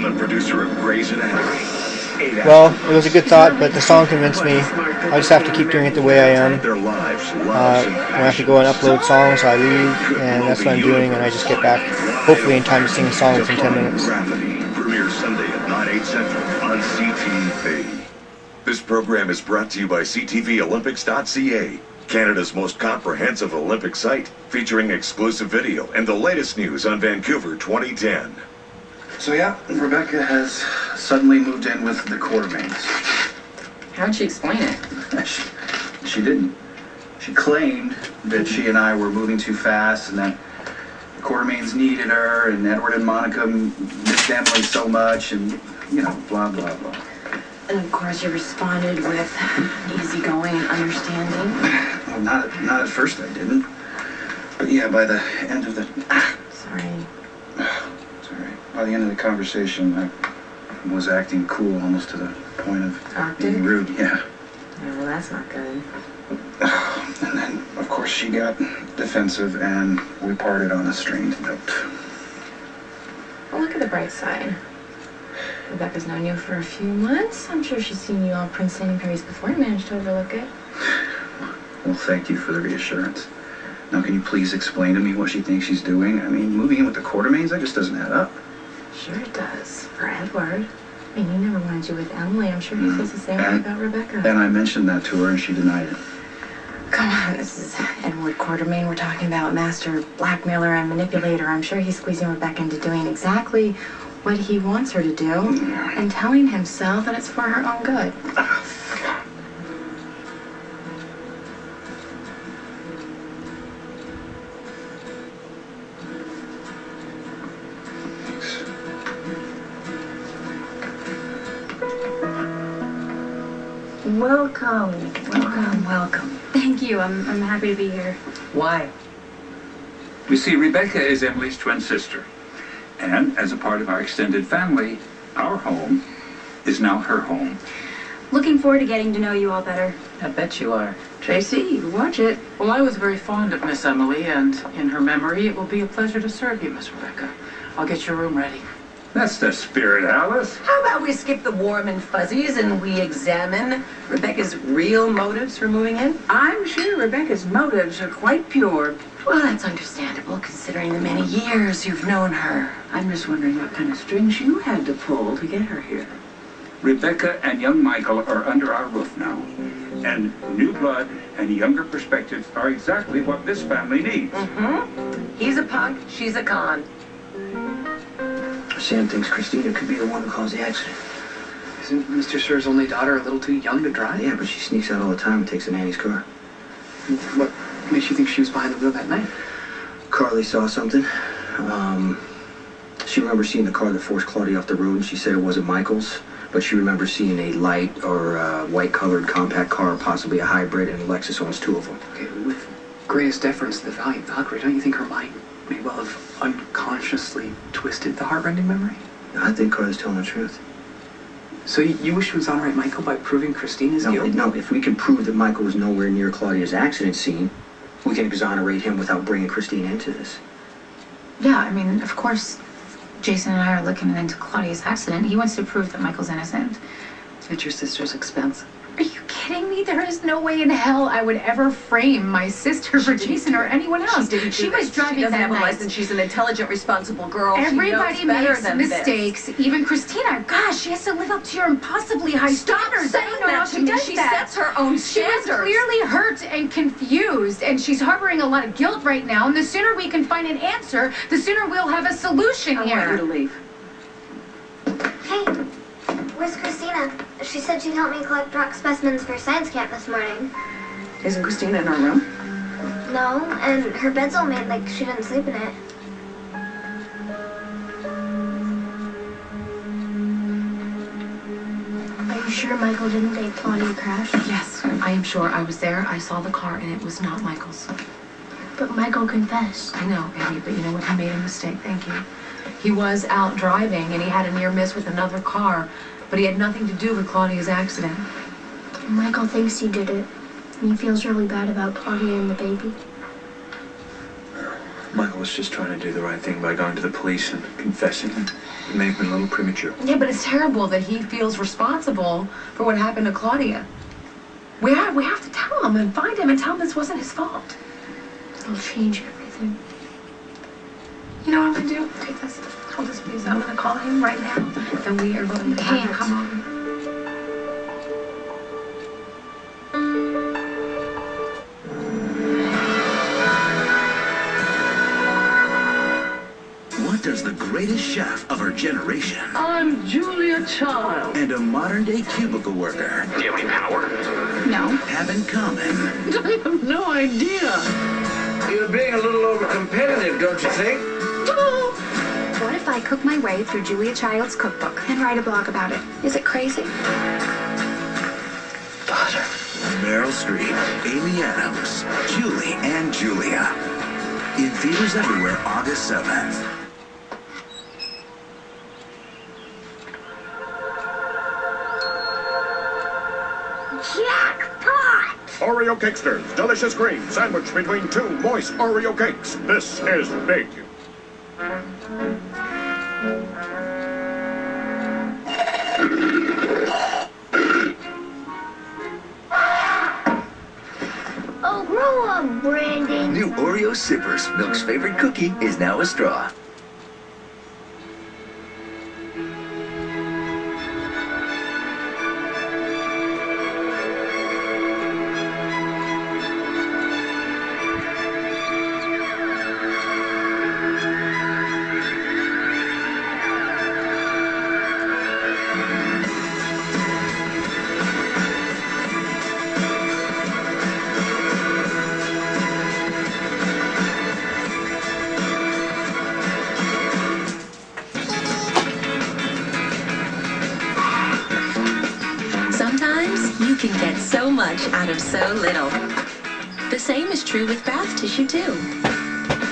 from the producer of Grey's Anatomy. Well, it was a good thought, but the song convinced me. I just have to keep doing it the way I am. When I have to go and upload songs, I leave, and that's what I'm doing, and I just get back, hopefully in time to sing a song within 10 minutes. Premieres Sunday at 9, 8 Central on CTV. This program is brought to you by ctvolympics.ca, Canada's most comprehensive Olympic site, featuring exclusive video and the latest news on Vancouver 2010. So yeah, Rebecca has suddenly moved in with the Quartermains. How'd she explain it? She didn't. She claimed that she and I were moving too fast and that the Quartermains needed her and Edward and Monica missed Emily so much and, you know, blah, blah, blah. And of course you responded with easygoing understanding. Well, not at first I didn't. But yeah, by the end of the... Sorry. By the end of the conversation, I was acting cool almost to the point of being rude, yeah. Yeah, well, that's not good. And then, of course, she got defensive and we parted on a strained note. Well, look at the bright side. Rebecca's known you for a few months. I'm sure she's seen you all Prince St. Mary's before and managed to overlook it. Well, thank you for the reassurance. Now, can you please explain to me what she thinks she's doing? I mean, moving in with the Quartermains, that just doesn't add up. Sure it does. For Edward. I mean, he never wanted you with Emily. I'm sure he feels the same way about Rebecca. And I mentioned that to her and she denied it. Come on, this is Edward Quartermain we're talking about. Master blackmailer and manipulator. I'm sure he's squeezing Rebecca into doing exactly what he wants her to do and telling himself that it's for her own good. Welcome. Thank you. I'm happy to be here. Why? You see, Rebecca is Emily's twin sister. And as a part of our extended family, our home is now her home. Looking forward to getting to know you all better. I bet you are. Tracy, watch it. Well, I was very fond of Miss Emily, and in her memory, it will be a pleasure to serve you, Miss Rebecca. I'll get your room ready. That's the spirit, Alice. How about we skip the warm and fuzzies and we examine Rebecca's real motives for moving in? I'm sure Rebecca's motives are quite pure. Well, that's understandable, considering the many years you've known her. I'm just wondering what kind of strings you had to pull to get her here. Rebecca and young Michael are under our roof now. And new blood and younger perspectives are exactly what this family needs. He's a punk, she's a con. Sam thinks Christina could be the one who caused the accident. Isn't Mr. Sir's only daughter a little too young to drive? Yeah, but she sneaks out all the time and takes the nanny's car. What makes you think she was behind the wheel that night? Carly saw something. She remembers seeing the car that forced Claudia off the road, and she said it wasn't Michael's, but she remembers seeing a light or white-colored compact car, possibly a hybrid, and Lexus owns two of them. Okay, with greatest deference to the valiant Valkyrie, don't you think her mind may well have unconsciously twisted the heart-rending memory? I think Carly's telling the truth. So you wish to exonerate Michael by proving Christina's guilt? No, if we can prove that Michael was nowhere near Claudia's accident scene, we can exonerate him without bringing Christina into this. Yeah, I mean, of course, Jason and I are looking into Claudia's accident. He wants to prove that Michael's innocent. At your sister's expense. Are you kidding me? There is no way in hell I would ever frame my sister for Jason or anyone else. She was driving that doesn't have a night. license. She's an intelligent, responsible girl. Everybody she knows better makes than mistakes. This. Even Christina. Gosh, she has to live up to your impossibly high standards. Stop I don't saying know how that to she me. does She that. sets her own She standards. was clearly hurt and confused, and she's harboring a lot of guilt right now. And the sooner we can find an answer, the sooner we'll have a solution here. I want you to leave. Hey, where's Christina? She said she'd help me collect rock specimens for science camp this morning. Isn't Christina in her room? No, and her bed's all made like she didn't sleep in it. Are you sure Michael didn't make Claudia crash? Yes, I am sure. I was there. I saw the car, and it was not Michael's. But Michael confessed. I know, baby, but you know what? He made a mistake. Thank you. He was out driving, and he had a near miss with another car, but he had nothing to do with Claudia's accident. Michael thinks he did it, and he feels really bad about Claudia and the baby. Michael was just trying to do the right thing by going to the police and confessing. It may have been a little premature. Yeah, but it's terrible that he feels responsible for what happened to Claudia. We have to tell him and find him and tell him this wasn't his fault. It'll change everything. You know what I'm gonna do? Take this. Hold this, please. I'm gonna call him right now, and we are going to have him come on. What does the greatest chef of our generation I'm Julia Child. and a modern-day cubicle worker Do you have any power? No. have in common? I have no idea. You're being a little overcompetitive, don't you think? What if I cook my way through Julia Child's cookbook and write a blog about it? Is it crazy? Butter. Meryl Streep, Amy Adams, Julie and Julia. In theaters everywhere August 7th. Jackpot! Oreo Cakesters, delicious cream sandwiched between two moist Oreo cakes. This is big. Oh, grow up, Brandon. New Oreo Sippers, Milk's favorite cookie, is now a straw. Sometimes you can get so much out of so little. The same is true with bath tissue too.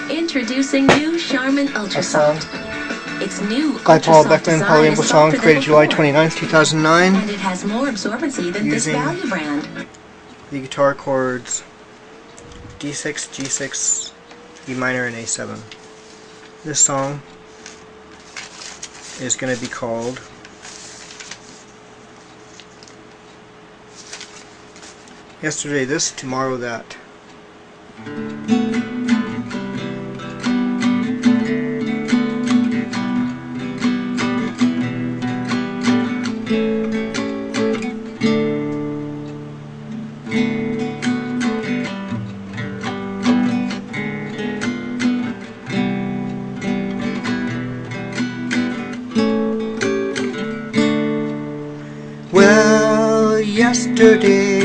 Introducing new Charmin Ultra Soft. It's new Guy Ultra Paul Soft Beckman, design Polyamble is song, softer than created July before, 29th, 2009. and it has more absorbency than this Using value brand. the guitar chords D6, G6, E minor, and A7. This song is going to be called Yesterday This, Tomorrow That. Well, yesterday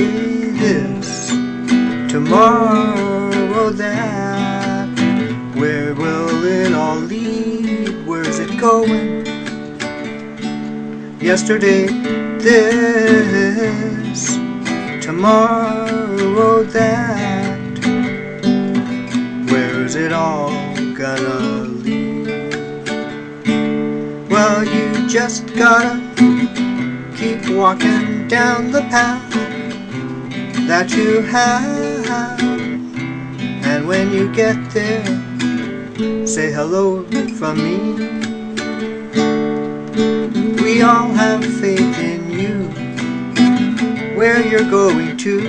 this, tomorrow that. Where will it all lead? Where's it going? Yesterday this, tomorrow that. Where's it all gonna lead? Well, you just gotta keep walking down the path that you have, and when you get there, say hello from me. We all have faith in you, where you're going to.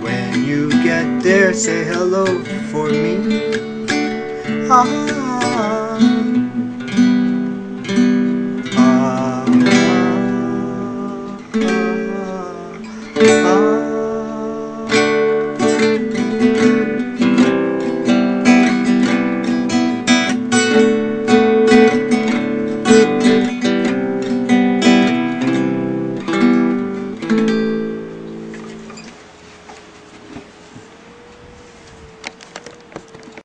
When you get there, say hello for me. Ah.